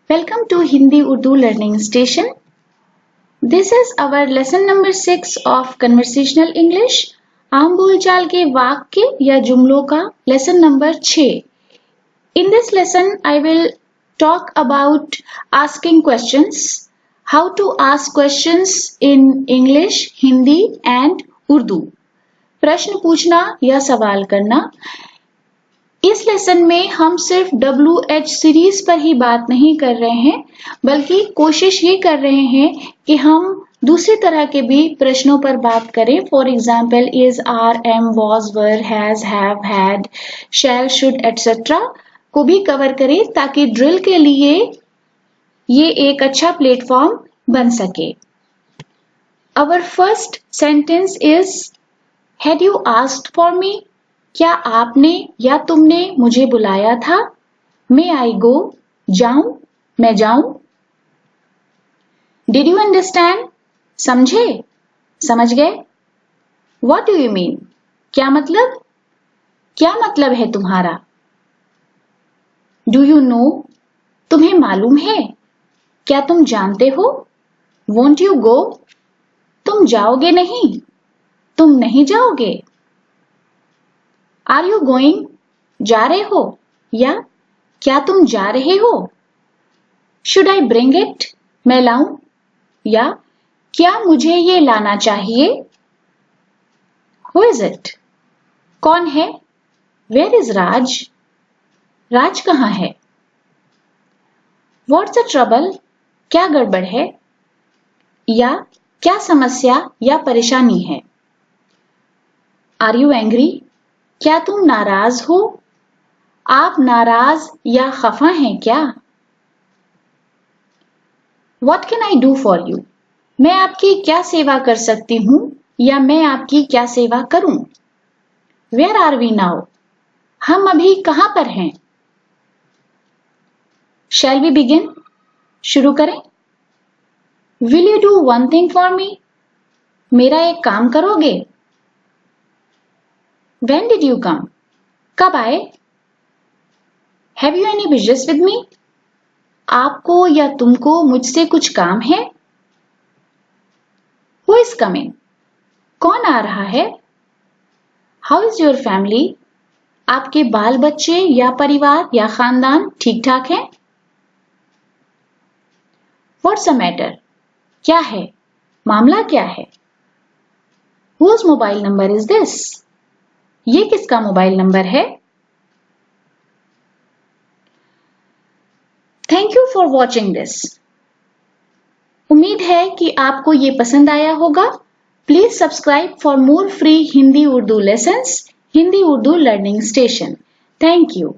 Welcome to Hindi Urdu Learning Station. This is our lesson number 6 of Conversational English. आम बोलचाल के वाक्य या जुमलों का lesson number 6. In this lesson, I will talk about asking questions, how to ask questions in English, Hindi and Urdu. प्रश्न पूछना या सवाल करना. इस लेसन में हम सिर्फ WH सीरीज पर ही बात नहीं कर रहे हैं, बल्कि कोशिश ये कर रहे हैं कि हम दूसरी तरह के भी प्रश्नों पर बात करें. For example is, are, am, was, were, has, have, had, shall, should etcetera को भी कवर करें ताकि ड्रिल के लिए ये एक अच्छा प्लेटफॉर्म बन सके. Our first sentence is, had you asked for me? क्या आपने या तुमने मुझे बुलाया था? May I go? जाऊं? मैं जाऊं? Did you understand? समझे? समझ गए? What do you mean? क्या मतलब? क्या मतलब है तुम्हारा? Do you know? तुम्हें मालूम है? क्या तुम जानते हो? Won't you go? तुम जाओगे नहीं? तुम नहीं जाओगे? Are you going? जा रहे हो? या क्या तुम जा रहे हो? Should I bring it? मैं लाऊं? या क्या मुझे ये लाना चाहिए? Who is it? कौन है? Where is Raj? राज कहाँ है? What's the trouble? क्या गड़बड़ है? या क्या समस्या या परेशानी है? Are you angry? क्या तुम नाराज हो? आप नाराज या खफा हैं क्या? What can I do for you? मैं आपकी क्या सेवा कर सकती हूँ या मैं आपकी क्या सेवा करूं? Where are we now? हम अभी कहां पर हैं? Shall we begin? शुरू करें? Will you do one thing for me? मेरा एक काम करोगे? When did you come? कब आए? Have you any business with me? आपको या तुमको मुझसे कुछ काम है? Who is coming? कौन आ रहा है? How is your family? आपके बाल बच्चे या परिवार या खानदान ठीक ठाक हैं? What's the matter? क्या है? मामला क्या है? Whose mobile number is this? ये किसका मोबाइल नंबर है? Thank you for watching this. उम्मीद है कि आपको ये पसंद आया होगा. Please subscribe for more free Hindi Urdu lessons, Hindi Urdu learning station. Thank you.